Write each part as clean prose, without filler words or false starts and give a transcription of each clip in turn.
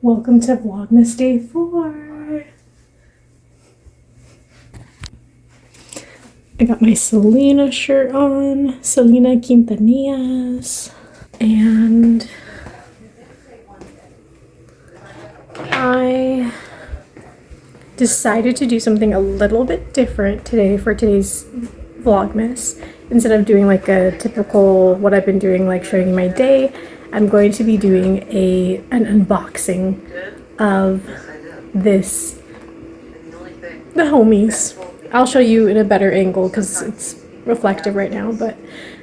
Welcome to Vlogmas Day 4. I got my Selena shirt on, Selena Quintanillas, and I decided to do something a little bit different today for today's Vlogmas. Instead of doing like a typical what I've been doing, like showing you my day, I'm going to be doing an unboxing of the homies. I'll show you in a better angle because it's reflective right now, but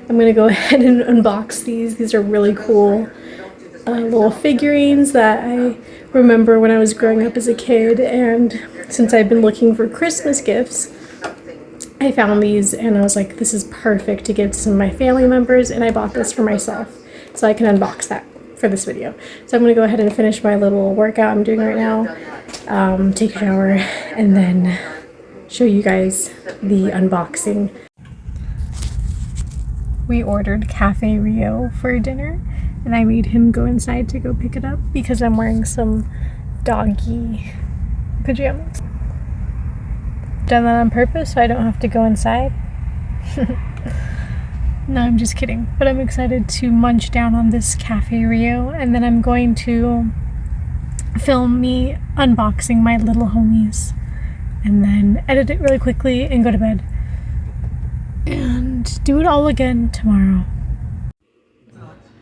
I'm gonna go ahead and unbox these. These are really cool little figurines that I remember when I was growing up as a kid, and since I've been looking for Christmas gifts, I found these and I was like, this is perfect to give to some of my family members, and I bought this for myself so I can unbox that for this video. So I'm gonna go ahead and finish my little workout I'm doing right now, take a shower, and then show you guys the unboxing. We ordered Cafe Rio for dinner, and I made him go inside to go pick it up because I'm wearing some doggy pajamas. Done that on purpose so I don't have to go inside. No, I'm just kidding. But I'm excited to munch down on this Cafe Rio, and then I'm going to film me unboxing my little homies and then edit it really quickly and go to bed and do it all again tomorrow.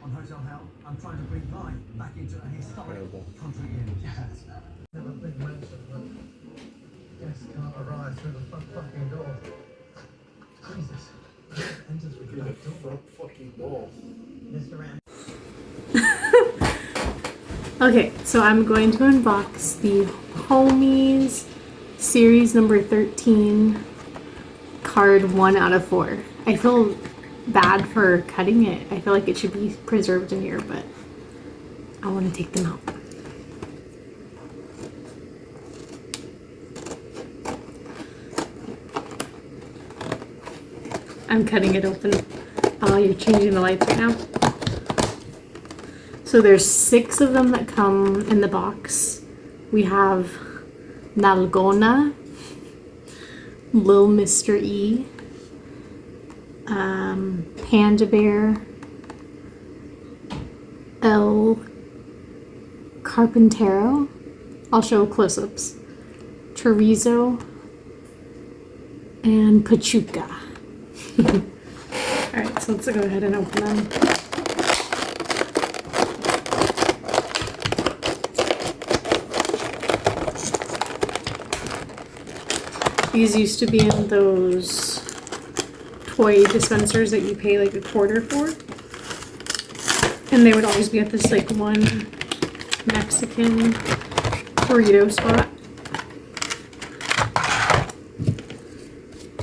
On Hotel Hell, I'm trying to bring life back into a historic country inn. Yes. Never big mansion, but guests can't arrive through the front fucking door. Jesus. Enters with the front fucking door. Mr. Ram. Okay, so I'm going to unbox the Homies series number 13, card 1 out of 4. I feel bad for cutting it. I feel like it should be preserved in here, but I want to take them out. I'm cutting it open. Oh, you're changing the lights right now. So there's 6 of them that come in the box. We have Nalgona, Lil Mr. E, Panda Bear, El Carpintero. I'll show close-ups. Chorizo and Pachuca. Alright, so let's go ahead and open them. These used to be in those toy dispensers that you pay like a quarter for. And they would always be at this like one Mexican burrito spot.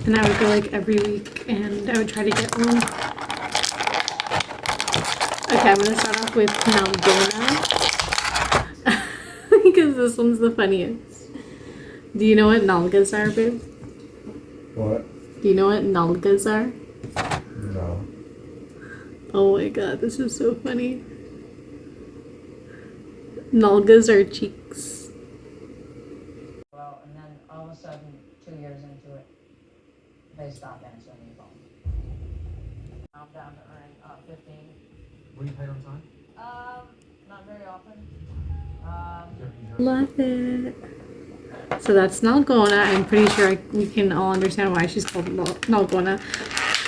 And I would go like every week and I would try to get one. Okay, I'm gonna start off with Nalgona because this one's the funniest. Do you know what nalgas are, babe? What? Do you know what nalgas are? No. Oh my god, this is so funny. Nalgas are cheeks. Well, and then all of a sudden, 2 years into it, they stopped answering the phone. I'm down to earn 15. Were you paid on time? Not very often. Love it. So that's Nalgona. I'm pretty sure we can all understand why she's called Nalgona.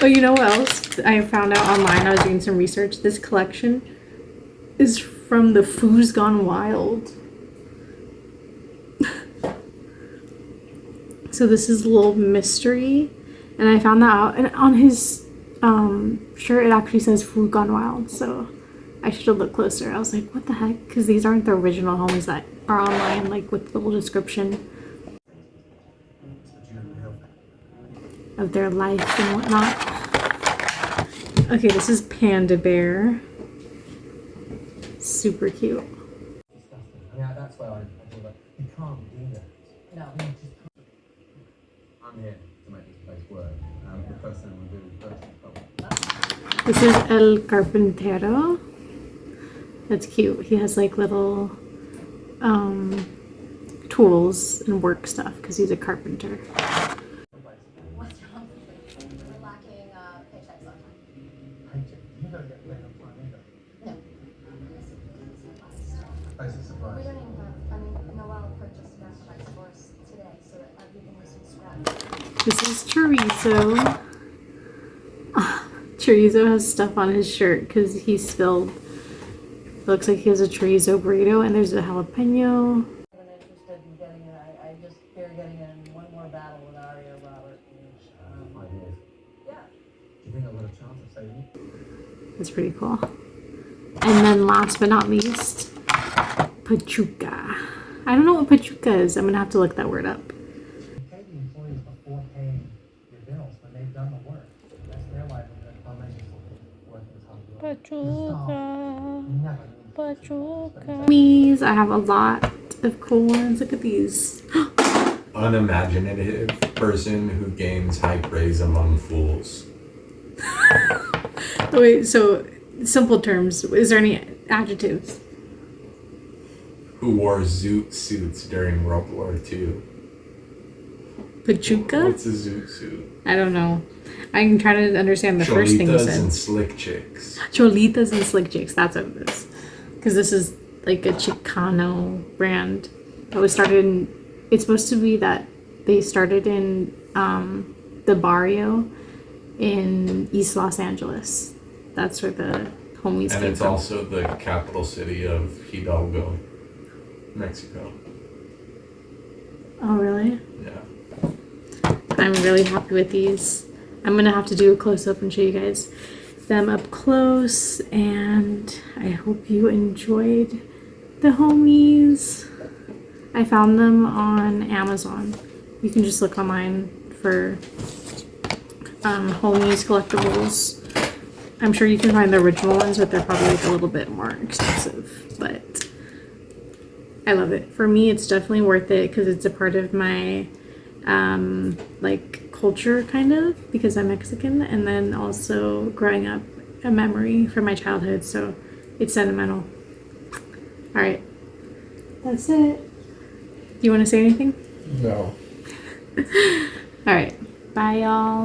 Oh, you know what else? I found out online. I was doing some research. This collection is from the Foos Gone Wild. So this is a little mystery, and I found that out. And on his shirt, it actually says Foos Gone Wild. So I should have looked closer. I was like, what the heck? Because these aren't the original homies that are online, like with the little description of their life and whatnot. Okay, this is Panda Bear. Super cute. Yeah, that's why I feel like you can't do that. No. I'm here to make this place work. The first thing we'll do is first. This is El Carpintero. That's cute. He has like little tools and work stuff because he's a carpenter. What's wrong with me? We're lacking paychecks on time. Paycheck. You don't get paid on time either. No. Basic We supplies. don't even have, I mean, Noelle purchased enough checks for us today so that everything was from scratch. This is chorizo. Chorizo has stuff on his shirt because he spilled. It looks like he has a chorizo burrito, and there's a jalapeno. I'm interested in getting it. I just fear getting in one more battle with Aria Robert. 5 years. Yeah. Do you think I've got a chance of saving it? That's pretty cool. And then last but not least, pachuca. I don't know what pachuca is. I'm gonna have to look that word up. You pay the employees before paying your bills when they've done the work. That's their livelihood. I'm making something worth as hard work. Pachuca. Never need Pachuca. Me's. I have a lot of cool ones. Look at these. Unimaginative person who gains high praise among fools. Wait, so simple terms. Is there any adjectives? Who wore zoot suits during World War II. Pachuca? What's a zoot suit? I don't know. I can try to understand the first thing you Cholitas said. and slick chicks. Cholitas and slick chicks. That's what it is. Because this is like a Chicano brand that was started in. It's supposed to be that they started in the barrio in East Los Angeles. That's where the homies And came it's from. also the capital city of Hidalgo, Mexico. Oh, really? Yeah. I'm really happy with these. I'm gonna have to do a close-up and show you guys them up close, and I hope you enjoyed the homies. I found them on Amazon. You can just look online for homies collectibles. I'm sure you can find the original ones, but they're probably like a little bit more expensive, but I love it. For me, it's definitely worth it because it's a part of my like culture, kind of, because I'm Mexican, and then also growing up, a memory from my childhood, so it's sentimental. All right, that's it. Do you want to say anything? No. All right, bye y'all.